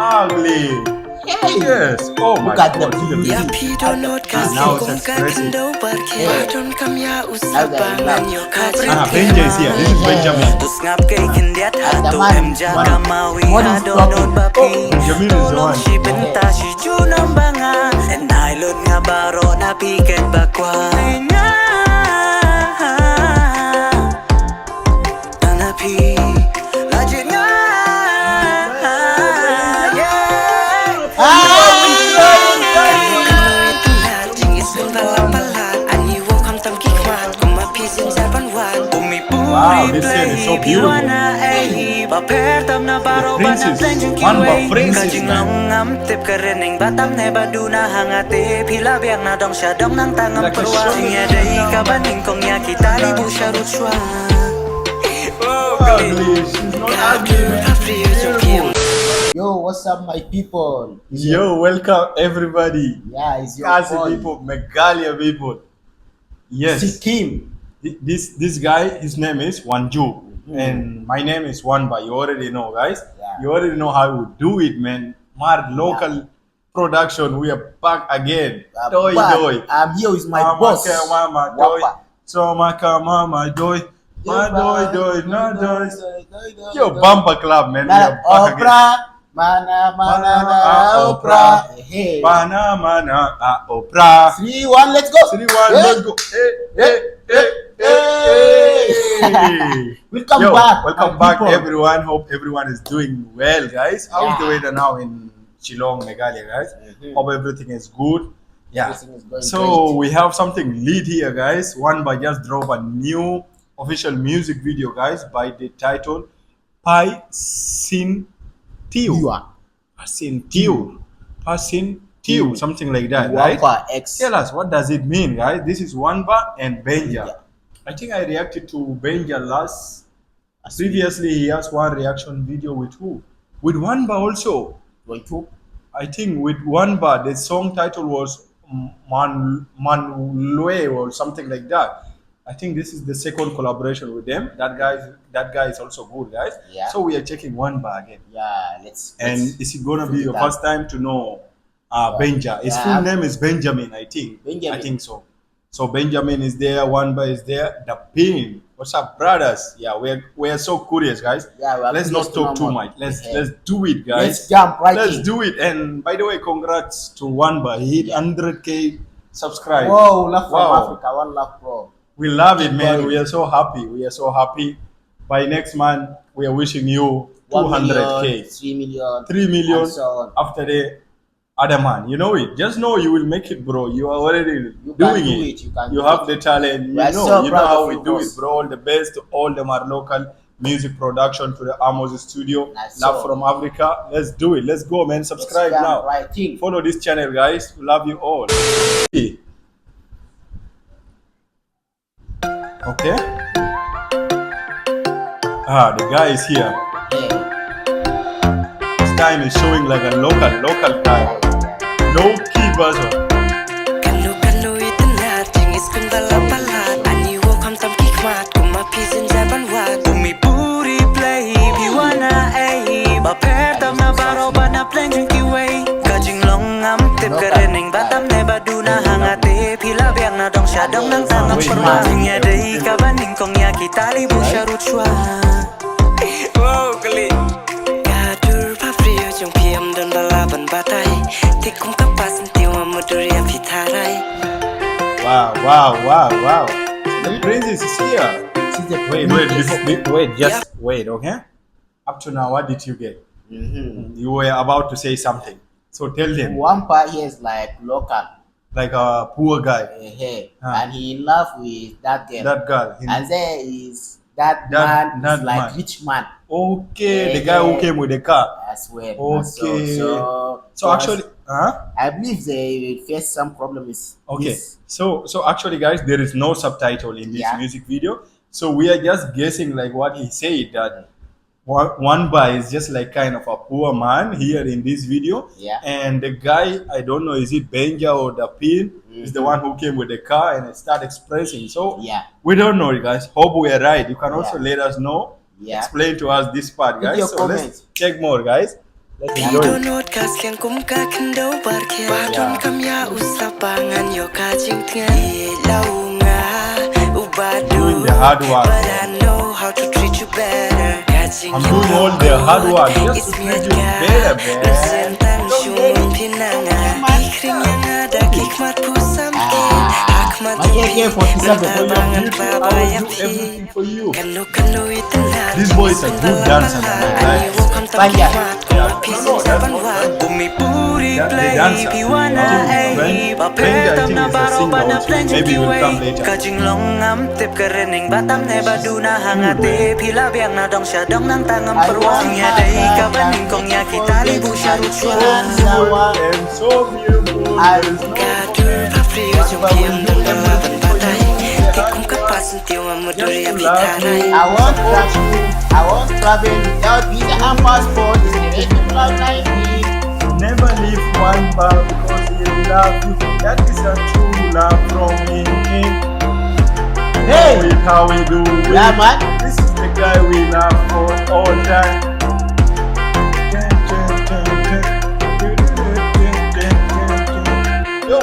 ugly. Hey. Yes. Oh my Look at God. the See the beauty. beauty. Now Now it's expressive. Benja is here. This is Benjamin. And the man, what is talking? Oh, Benjamin is the one. Wow, this scene is so beautiful. The princess, WANBHA princess, man. Ugly, she's not ugly, man. She's beautiful. yo, what's up, my people? Yo, welcome everybody. Yeah, it's your Khasi boy. people, Meghalaya people. Yes. Sikkim. This guy, his name is Wanju, and my name is WANBHA. You already know, guys. Yeah. You already know how we do it, man. Mad local production. We are back again. Doi But Doi. I'm here with my Mama boss. ke mama Doi. WANBHA. So maka mama Doi. Ma Doi Doi no Doi. Yo, Doi. bumper club, man. We Nah, are back again. Opera. Mana Opera. Hey. Mana mana opera. 3-1, let's go. 3-1, Hey. let's go. Hey. Welcome Yo, back. welcome my back, people. everyone. Hope everyone is doing well, guys. How's the Yeah. weather now in Shillong, Meghalaya, guys? Hope everything is good. Yeah. Everything is going So we have something lit here, guys. WANBHA just drove a new official music video, guys, by the title Pahsyntieww. Pahsyntieww, something like that, right? WANBHA X. Tell us, what does it mean, guys? This is WANBHA and Benja. I think I reacted to Benja previously. He has one reaction video with who? With WANBHA also. I think with WANBHA, the song title was Manlue or something like that. I think this is the second collaboration with them. That guy is also good, guys. Yeah. So we are checking WANBHA again. Yeah, let's And is it gonna be figure your it out. first time to know Benja? His Yeah. full name is Benjamin, I think. Benjamin. I think so. So Benjamin is there, WANBHA is there, DAPYN. What's up, brothers? Yeah, we're so curious, guys. Yeah, we are Let's curious not to talk know too more. much. Let's Yeah. do it, guys. Let's jump right Let's in. do it. And by the way, congrats to WANBHA. He hit 100K subscribers. Whoa, love from Wow. Africa. One love, bro. We love it, man. Right. We are so happy. We are so happy. By next month, we are wishing you 1 million, 200K. 3 million, 3 million and so on. after the other man. You know it. Just know you will make it, bro. You are already You doing can do it. it. You can You do have it. the talent. You We are know, so you know proud how of we you, do boss. it, bro. All the best to all them are local music production to the Amos studio. Nice. Love So- from Africa. Let's do it. Let's go, man. Subscribe Let's now. jump right in. Follow this channel, guys. We love you all. Okay. The guy is here. Yeah. This time is showing like a local guy. Low key version. Wow. The princess is here. See the Wait, okay? Up to now, what did you get? Mm-hmm. You were about to say something. So tell them, WANBHA here is like local. like a poor guy. And he in love with that girl. That girl. And there is that man that is like man. rich man Okay, the guy who came with the car. as well. Okay. So Actually, I believe they face some problems. okay. So actually, guys, there is no subtitle in this Yeah. music video. So we are just guessing like what he said, that WANBHA is just like kind of a poor man here in this video. Yeah. And the guy, I don't know, is it Benja or DAPYN, is the one who came with the car and start expressing. So Yeah. we don't know, guys. Hope we are right. You can also Yeah. let us know. Yeah. Explain to us this part, Leave guys. your So comments. let's check more, guys. Pidonot kas yang kum ka kendo barke Badon kam ya usapangan yo kajing tngai launga ubadu Doing the hard work. But I know how to treat you better Kajing I'm doing all the hard work just to treat you better, man. Sentang shumun pinanga Ikring yang ada hikmat pusam Hakmat For your future, Bangan I baba will yang do everything for you. Kanu itu This boy is a good dancer, man. Banja. Bumi puri They play dance. piwana ay Benja, I think is a singer also. Maybe he will come later. Kajing longam tip kerening batam ne baduna hangate pila biang na dong syadong nang tangam perwangnya day kabaning kong ya kita libu syarutsuan And so beautiful. There is no Gadur paprio jom kiam dan balaban batai Tikum kapasintiw amuduri apitaray I want travel without visa and passport. Is the rate of love like me? never leave wanbha because he love you. That is a true love from him. Hey! With how we do it. Yeah, man. This is the guy we love for all time. Yo,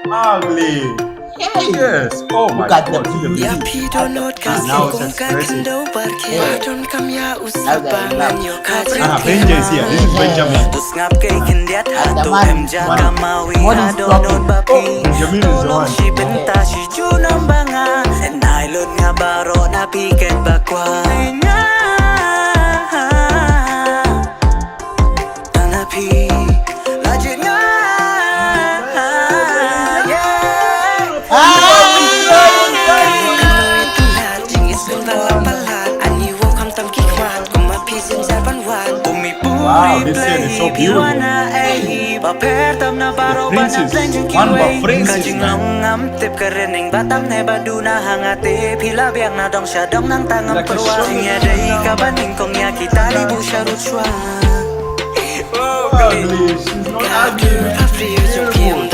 ugly. Hey! Yes. Oh my Look at God. the See the beauty. Ya beauty. pidonot kas Now kum it's ka expressive. kendo barke Yeah. Badon kam ya Now usapangan yo kajing Benja is here. This is Benjamin. Tus ngap kay kendiat hatu man. emja kamawi Modern hadonot bapi Benjamin is the Tolong one. si benta si junang banga Nailon nga baro na piket bakwa Nga Tanapi Lajin nga Wow, this scene is so beautiful. The princess, wanbha princess, man. Tip kerening batam ne baduna hangate pila biang na dong syadong nang tangam Like a perwangnya day kabaning kong ya kita libu syarutsuan Ugly. She's not ugly, man. She's beautiful.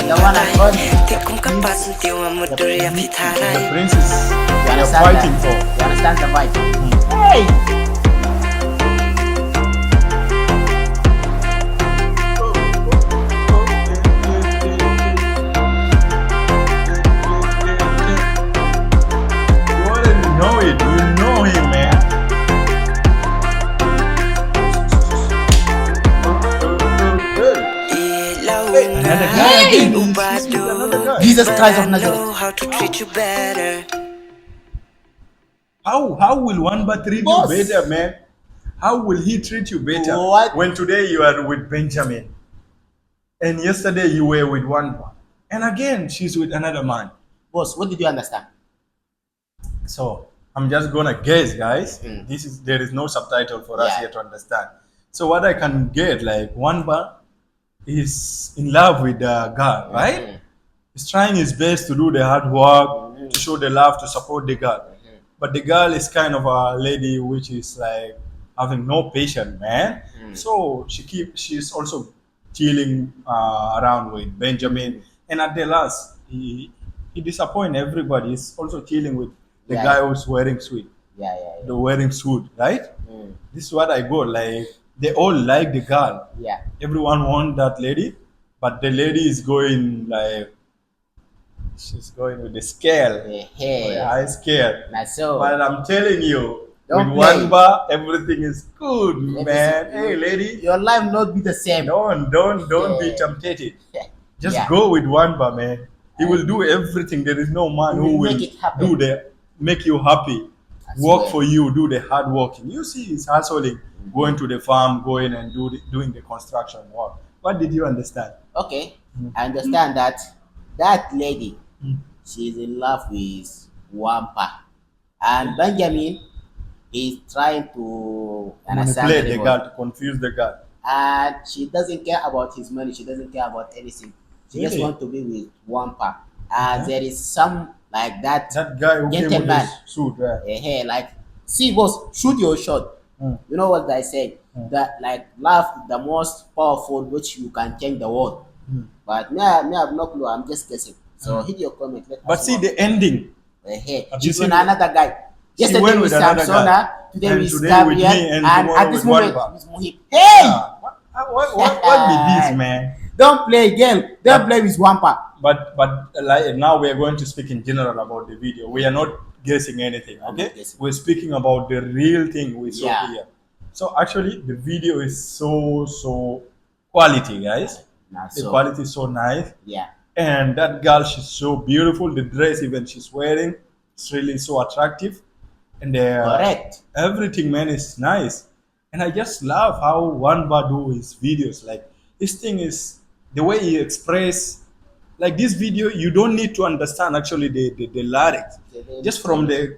The one I got. Tikum kapasintiw amuduri The apitaray princess You you're understand fighting that? for. You understand the vibe? Hey! You already know it. You know him, man. Another guy Hey! again. She's with another guy. Jesus Christ of But I know Nazareth. how to treat you better. How will wanbha treat Boss. you better, man? How will he treat you better What? when today you are with Benjamin and yesterday you were with wanbha and again she's with another man? Boss, what did you understand? So I'm just gonna guess, guys. Mm. There is no subtitle for us Yeah. here to understand. So what I can get, like wanbha is in love with the girl, right? Mm. He's trying his best to do the hard work, to show the love, to support the girl. But the girl is kind of a lady which is like having no patience, man. So she's also chilling around with Benjamin, and at the last he disappoint everybody. He's also chilling with the Yeah. guy who's wearing suit, Yeah, yeah, the wearing suit, right? yeah. This is what I got. Like they all like the girl. Yeah. Everyone want that lady, but the lady is going like she's going with the scale, Hey. high scale. That's so. But I'm telling you, Don't with play. wanbha, everything is good, Let me man. see. Hey, lady, Your life not be the same. don't be Yeah. tempted. Just Yeah. go with wanbha, man. He will do everything. There is no man He who will will make it happen. do the make you happy, I work swear. for you, do the hard working. You see, he's hustling, going to the farm, going and doing the construction work. What did you understand? Okay. I understand that that lady, Mm. she's in love with wanbha, and Benjamin is trying to understand Manipulate the everyone. girl to confuse the girl. And she doesn't care about his money. She doesn't care about anything. She just Really? wants to be with wanbha. And there is some like that. That guy who came with Gentleman. his suit, right? Hey, like, see, boss, shoot your shot. Mm. You know what I said? That like love is the most powerful which you can change the world. Mm. But me, I have no clue. I'm just guessing. So hit your comment. Let But us see know. the ending. Hey, Have you she's seen with another guy. She Yesterday went with with another Samsona, today And with today with Gabriel, me, and at tomorrow this with moment WANBHA. with Mohit. Hey! Yeah. What be this, man? Don't play girl. Don't play with WANBHA. But like now we are going to speak in general about the video. We are not guessing anything, I'm okay? not guessing. We're speaking about the real thing we saw Yeah. here. So actually, the video is so quality, guys. Nah, The so quality is so nice, yeah. and that girl, she's so beautiful. The dress even she's wearing, it's really so attractive, and Correct. everything, man, is nice. And I just love how WANBHA do his videos. Like this thing is the way he express. Like this video, you don't need to understand actually the lyrics, just from the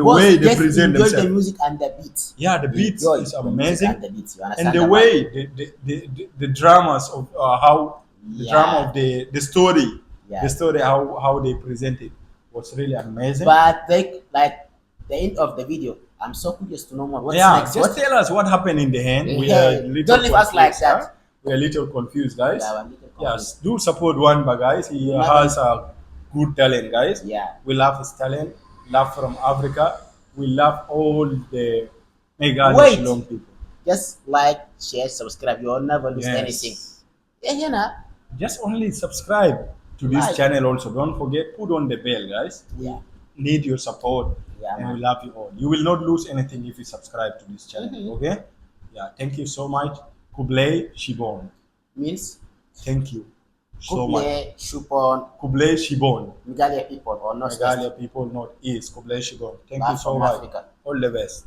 Boss, way they just present enjoy the themselves. music and the beats. Yeah, the beats Enjoy is the music amazing, and the beats. You and understand the that? way the dramas of how the Yeah. drama of the story, Yeah. the story how they present it was really amazing. But like the end of the video, I'm so curious to know more. What's Yeah, next? just tell us what happened in the end. We Yeah. are a little Don't leave us like confused, that. huh? We are a little confused, guys. Yeah, we're a little confused. Yes, do support WANBHA, guys. He Never- has a good talent, guys. Yeah. We love his talent. Love from Africa. We love all the Meghalaya Wait. Shillong people. Just like, share, subscribe. You'll never lose Yes. anything. Yeah, you know. Just only subscribe to this Like. channel. Also, don't forget put on the bell, guys. We Yeah. need your support, Yeah, and man. we love you all. You will not lose anything if you subscribe to this channel. Mhm. Okay? Yeah. Thank you so much. Kublai Shibon. Means Thank you so much. Kuble, Shupon, Kublai Shibon. Meghalaya people or not Meghalaya people, not East. Kublai Shibon. Thank you Back so from much. Africa. All the best.